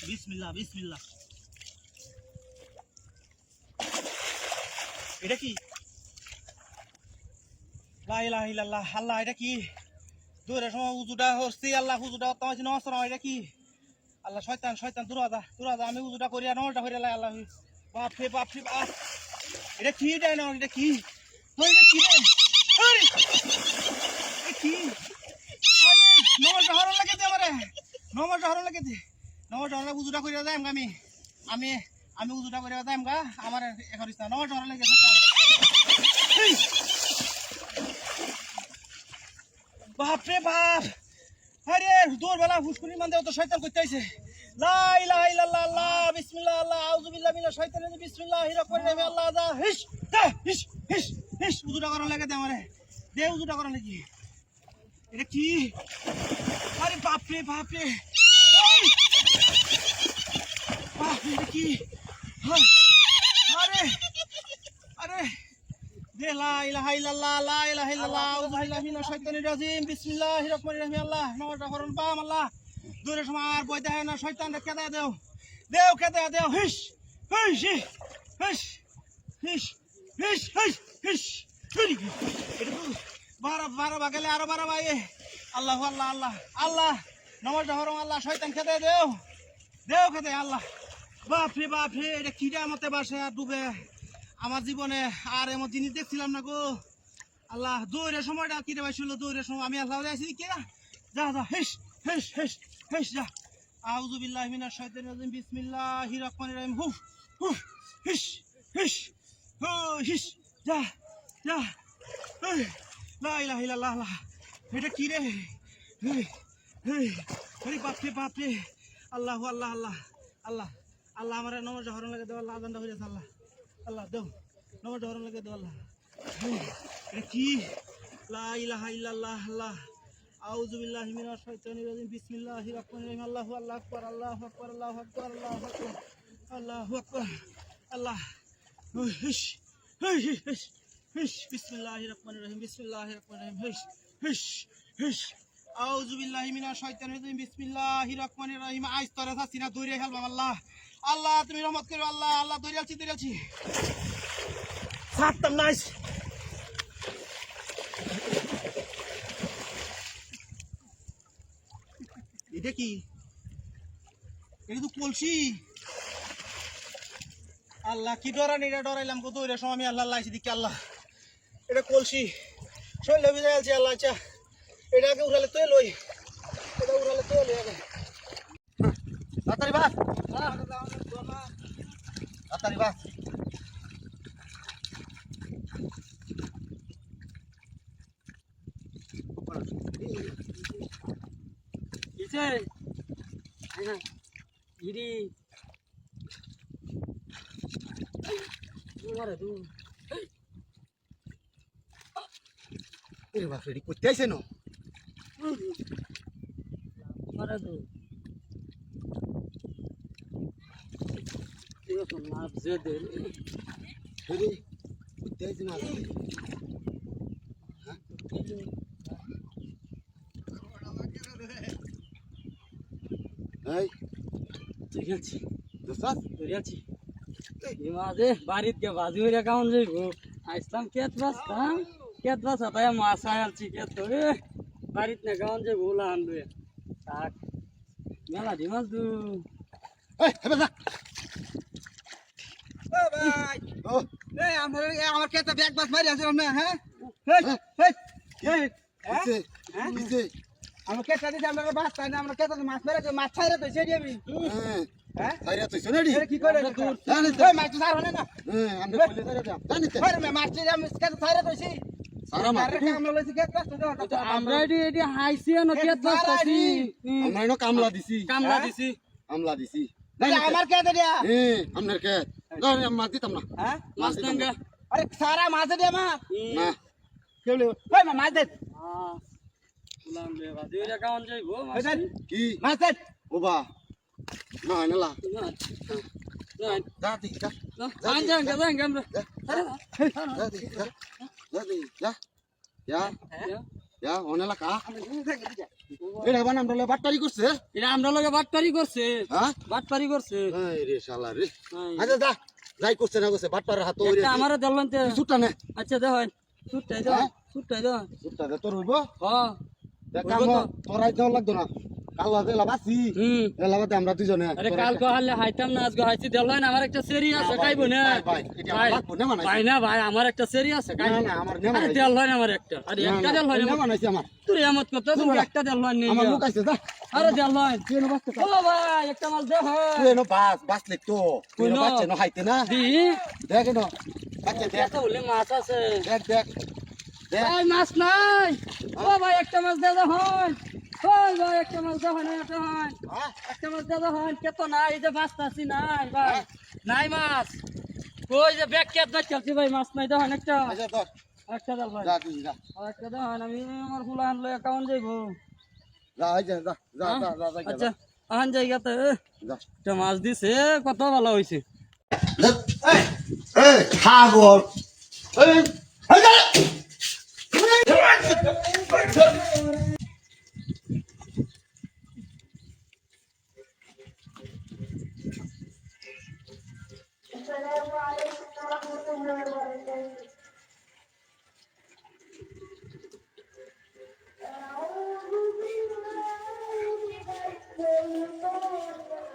বিসমিল্লাহ বিসমিল্লাহ। এটা কি? লা ইলাহা ইল্লাল্লাহ। আল্লাহ এটা কি? দূরে সময় উজুটা হচ্ছি আল্লাহ উজুটা তোমার নমস্কার। এটা কি আল্লাহ? শয়তান শয়তান দূর যা আমি উজুটা করি আর নমস্কার করে লাই আল্লাহ। বাপরে বাপরে বাপ, এটা কি? এটা কি? এটা কি রে? কি নমস্কার হরণ লাগে আমারে, নমস্কার হরণ লাগে নমস্কার হরণ উজুটা করে যাই আমি আমি আমি উজুটা করে যাই গা আমার এখন ইচ্ছা নমস্কার হরণ লাগে। বাপরে বাপ, আরে দৌড়বেলা হুসকুনি মান দেও তো শয়তান করতে আইছে। লা ইলাহা ইল্লাল্লাহ আল্লাহ বিসমিল্লাহ আল্লাহ আউযু বিল্লাহি মিনাশ শাইতানির রাজিম বিসমিল্লাহির রহমানির রহিম আল্লাহ যা হিস হিস হিস হিস উজুটা করা লাগে দে আমারে, দে উজুটা করা লাগি। এটা কি? আরে বাপরে বাপরে বাপরে এটা কি? আরে আরে দে লা ইলাহা ইল্লাল্লাহ লা ইলাহা ইল্লাল্লাহ আউযু বিল্লাহি মিনাশ শাইতানির রাজিম বিসমিল্লাহির রহমানির রহিম আল্লাহ নমস্কার করুন বাম আল্লাহ দূরে সময় আর বই দেয় না শয়তান রে কেদা দেও দেও কেদা দেও হিস হিস হিস হিস হিস হিস হিস এটা তো বারো বাগালে আরো বারো ভাই আল্লাহ আল্লাহ আল্লাহ আল্লাহ নমস্কার করুন আল্লাহ শয়তান কেদা দেও দেও কেদা আল্লাহ। বাপরে বাপরে এটা কিরা মতে বাসে আর ডুবে আমার জীবনে আর এমন জিনিস দেখছিলাম না গো আল্লাহ। দৌড়ের সময়টা কিনে পাইছিল, দৌড়ের সময় আমি আল্লাহ আছি কে যা যা হেস হেস হেস হেস যা আউযু বিল্লাহি মিনাশ শাইতানির রাজিম বিসমিল্লাহির রহমানির রহিম হুফ হুফ হিস হিস হো হিস যা যা লা ইলাহা ইল্লাল্লাহ। এটা কি রে? আরে বাপরে বাপরে আল্লাহ আল্লাহ আল্লাহ আল্লাহ আল্লাহ আমার নমস্কার হরণ লাগে দেও আল্লাহ আজানটা হয়ে যাচ্ছে আল্লাহ আল্লাহ দেও নমস্কার হরণ লাগে দেও আল্লাহ। এটা কি? লা ইলাহা ইল্লাল্লাহ আল্লাহ আউযু বিল্লাহি মিনাশ শাইতানির রাজিম বিসমিল্লাহির রহমানির রহিম আল্লাহু আকবার আল্লাহু আকবার আল্লাহু আকবার আল্লাহু আকবার আল্লাহু আকবার আল্লাহ হিস হিস হিস হিস বিসমিল্লাহির রহমানির রহিম বিসমিল্লাহির রহমানির রহিম হিস হিস হিস আউযু বিল্লাহি মিনাশ শাইতানির রাজিম বিসমিল্লাহির রহমানির রহিম। আইস তোরা সাসিনা দৌড়ে খেলবাম আল্লাহ আল্লাহ তুমি রহমত করো আল্লাহ আল্লাহ দৌড়াচ্ছি সাতটাম নাইস। এটা কি? এটা তো কলসি আল্লাহ কি ডরানি এটা ডরাইলাম গো দৌড়ের সময় আমি আল্লাহ লাইছি দিকে আল্লাহ। এটা কলসি শৈল ভিজে আছে আল্লাহ। আচ্ছা এটা আগে উঠালে তো লই, এটা উঠালে তো লই আগে তাড়াতাড়ি বাস তাড়াতাড়ি বাস। করতে আইসে না বাড়িত গে বাজি হইয়া কাউন যাইব আইসলাম কেত বাস তাই মাছ আনছি কেত ধরে বাড়িত না কাউন যাইব ওলা আনবে থাক মেলা দি মাছ দু আমার কেতা ব্যাগ বাস মারি আছে না। হ্যাঁ আমার কেতা দিতে আমরা বাস তাই না আমরা কেতা মাছ মেরে মাছ ছাইরা তো সেটি আমি সাইরা তুই শোনাডি কি করে মাছ তো সার হলে না আমরা খুলে সাইরা দাও জানিস মাছ আমি কেতা ছাইরা তো সারা মাছ আমরা লইছি কেতা তো আমরা এডি হাইছি না কেত বাস তাছি আমরা এনো কামলা দিছি আমলা দিছি আমার কেতা দিয়া আমনের কে ধর মাছ দিতাম না হ্যাঁ মাছ টাঙ্গা আরে সারা মাছ দিয়া মা না কেউ ওই মাছ দে উলাম রে বাজি হইয়া কাউন যাইব মাছ কি মাছ দে ওবা না নালা না দাদি যা জাঙ্গা আমরা দাদি যা যা ইয়া অনেলা কা এটা বান আমরা বাটপারি করছে এটা আমরা লগে বাটপারি করছে হ্যাঁ বাটপারি করছে এই রে শালা রে এই। আচ্ছা যা যাই করছে না করছে বাটপারের হাত ওরে একটা আমারে দেলন তে সুটটা নে আচ্ছা দেখেন সুটটাই দাও হ্যাঁ? সুটটাই দাও সুটটা দে তোর হইব হ্যাঁ দেখ কাম তোরাই দেওয়া লাগতো না কাল আজ এলা বাসি এলা বাদে আমরা দুজনে আরে কাল গো হালে হাইতাম না আজ গো হাইছি দেলন আমার একটা সেরি আছে খাইবো না ভাই এটা আমার লাগবো না মানে ভাই না ভাই আমার একটা সেরি আছে না খাইবো না আমার নেমা আরে নাই দেলন আমার একটা আরে একটা দেলন নেমা নাইছে আমার তুই এমত কত তুমি একটা দেলন নি আমার মুখ আইছে যা আরে দেলন কেন বাসতে ও ভাই একটা মাল দেখ কেন বাস লিখ তো তুই কইনো? বাচ্চা ন খাইতে না দি দেখ ন বাচ্চা দেখ এত হলে মাছ আছে দেখ দেখ দেখ এই মাছ নাই ও ভাই একটা মাছ দে দাও হন ওই ভাই একটা মাছ দাও না একটা হন হ্যাঁ একটা মাছ দে দাও হন কে তো নাই এই যে মাছ তাছি নাই ভাই নাই মাছ কই যে ব্যাগ কেট না চলছি ভাই মাছ নাই দাও একটা আচ্ছা তোর একটা দাও ভাই যা তুই যা আর একটা দাও আমি আমার ফুলা আনলো অ্যাকাউন্ট যাইবো যা এই যা যা যা যা যা যা আচ্ছা আন জায়গাতে যা একটা মাছ দিছে কত ভালো হইছে এই এই সাগর এই এই যা السلام عليكم ورحمة الله وبركاته. أعوذ بالله من الشيطان الرجيم. بسم الله الرحمن الرحيم. الذين قالوا ربنا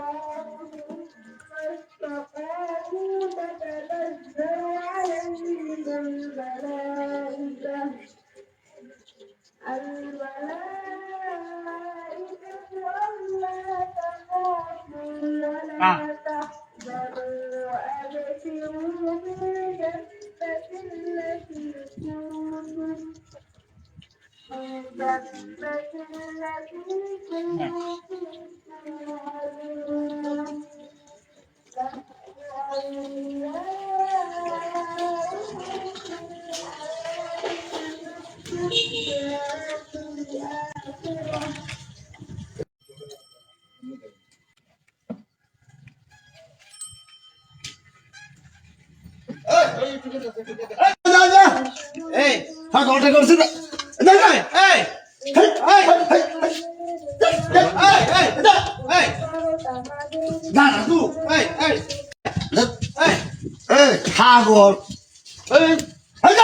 الله فاستقاموا تتنزل عليهم الملائكة ألا تخافوا ولا تحزنوا وأبشروا بالجنة التي كنتم توعدون. এই সাগরটা করছিস না না না এই এই এই না না তুই এই এই এই এই সাগর এই এই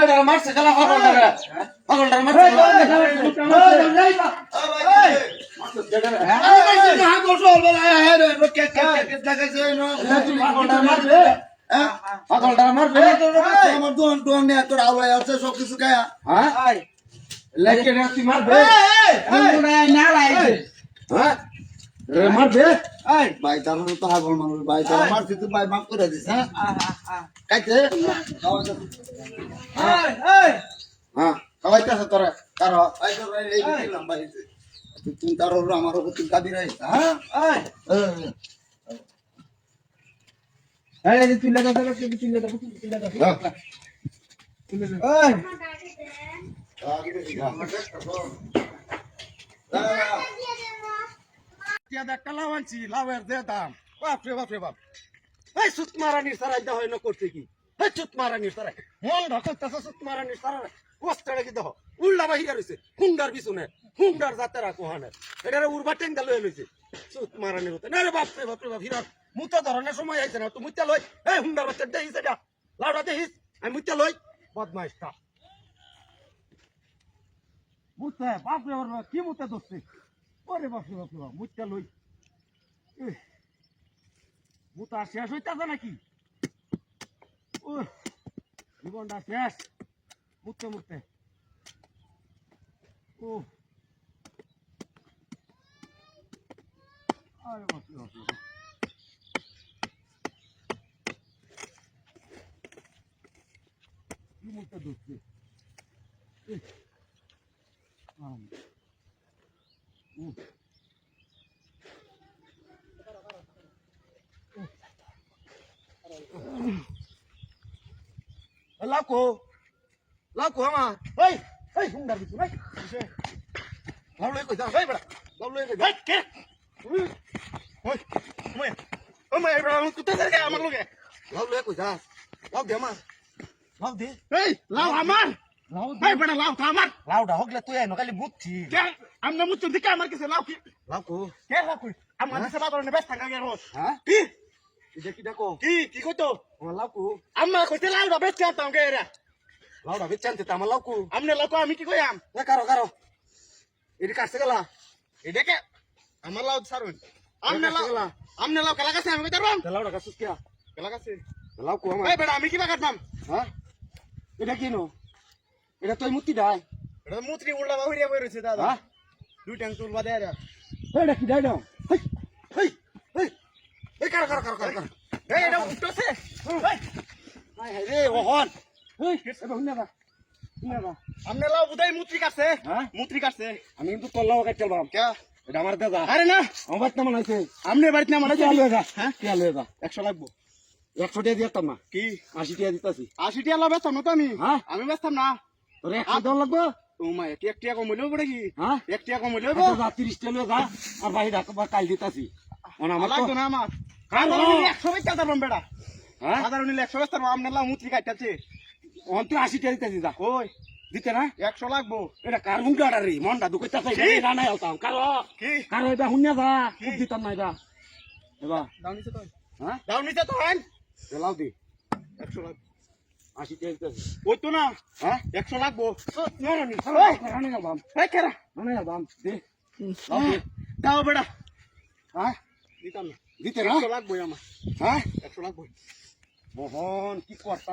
যা মারছে খেলা পাগলটা মারছে পাগলটা মারবে আমার দোয়ান টোয়ান নিয়ে তোর আওয়াজ আছে সব কিছু গায়া হ্যাঁ লেকে রাতি মারবে হ্যাঁ মারবে ভাই তার তো হাগল মানুষ ভাই তার মারছি তো ভাই মাফ করে দিস হ্যাঁ কাইতে হ্যাঁ খাওয়াইতেছে তোরা তার এই দিলাম ভাই তুই তার আমার উপর তুই কাঁদি রাখিস হ্যাঁ একটা লাভ আনছি লাভের যে দাম বাপরে বাপরে বাপ এই সুত মারানির সারাই দেওয়া হয় না করতে কি এই সুত মারানির সারাই মন ঢকতেছে সুত মারানির সারাই কষ্টটা কি দেহ উল্টা বাহিরা রয়েছে হুন্ডার পিছনে হুন্ডার জাতেরা কোহানে এটারে উড়বা টেঙ্গা লয়ে লইছে সুত মারানির হতে না রে বাপরে বাপরে বাপ হিরার মুতা ধরনের সময় আইছে না তো মুতা লই এই হুন্ডার বাচ্চা দেখিস এটা লাউডা দেখিস আমি মুতা লই বদমাইশটা মুতা বাপরে বাপ কি মুতা ধরছে ওরে বাপরে বাপরে বাপ মুতা লই মুতা শেষ হইতাছে নাকি ও জীবনটা শেষ মুততে মুততে ও আরে বাপরে বাপরে কি মুখটা ধরছে লাকো লাকো আমার এই এই হুন্ডা দিছু ভাই লাউ লই কই যা ভাই বড়া লাউ লই কই ভাই কে ওই ওই ওই বড়া কুত্তা ধরে আমার লগে লাউ লই কই যা লাউ দে আমার লাউ দে এই লাউ আমার লাউ এই বেটা লাউ তো আমার লাউডা হগলে তুই এনো খালি বুঝছি কে আমনে মুচ্ছুন দিকে আমার কাছে লাউ কি লাউ কো কে লাউ কই আমার কাছে বাজারে ব্যস্ত থাকা গেল হ্যাঁ কি এটা কি ডাকো কি কইতো আমার লাউ কো আম্মা কইতে লাউডা বেচ করতাম কে রে লাউডা বেচানতে আমার লাউ কো আমনে লাউ আমি কি কইয়াম এ কারো কারো এটি কাছে গেলা এটাকে আমার লাউ সারুন আমনে লাউ কেলা কাছে আমি কইতার বাম লাউডা কাছে কি কেলা কাছে লাউ কো আমার এই বেটা আমি কি বা কাটতাম হ্যাঁ এটা কি নো এটা তুই মুতি দাই এটা মুত্রি উল্টা বাহিরে বই রইছে দাদা হ্যাঁ দুই ট্যাঙ্ক তুলবা দেয়া রে এটা কি দাই দাও হেই হেই হেই এই কারো কারো কারো কারো এই এটা উঠছে এই হাই হাই রে ওহন হেই এবার হুনা বা আমনে লাউ বুদাই মুত্রি কাছে হ্যাঁ মুত্রি কাছে আমি কিন্তু তোর লাউ কাটতে পারলাম কে এটা আমার দাদা আরে না আমার বাচ্চা মনে হয়েছে আমনে বাড়িতে না মানে কি আলু এটা হ্যাঁ কি আলু এটা 100 লাগবো 100 টাকা দিতাম না কি 80 টাকা দিতাছি 80 টাকা লাভ বেচতাম না তো আমি হ্যাঁ আমি বেচতাম না তোর 100 টাকা লাগবে ও মা এক টাকা কম হইলেও পড়ে কি হ্যাঁ 1 টাকা কম হইলেও আচ্ছা যা 30 টাকা লয়ে যা আর ভাই ঢাকা বা কাল দিতাছি ওনা আমার লাগতো তো না আমার কারণ- কারণ 100 বেচতে পারবাম বেটা হ্যাঁ সাধারণ 100 বেচতে পারবাম আমনে লাউ মুত্রি কাটতাছে ওন তুই 80 টাকা দিতাছি যা কই দিতে না 100 লাগবো এটা কার হুঙ্গা রে মনটা দুকইতাছে কি? এটা না আলতাম কারো কি কারো এটা হুন্না যা খুব দিতাম না এটা এবার দাও নিচে তো হ্যাঁ দাও নিচে তো হ্যাঁ লাউ দি 100 লাগবো 80 টাকা দিতাছি ওই তো না হ্যাঁ 100 লাগবো না না নি রানে আলবাম এই কেরা রানে আলবাম দে লাউ দি দাও বেটা হ্যাঁ দিতাম না দিতে না 100 লাগবো আমার হ্যাঁ 100 লাগবো মোহন কি করতাম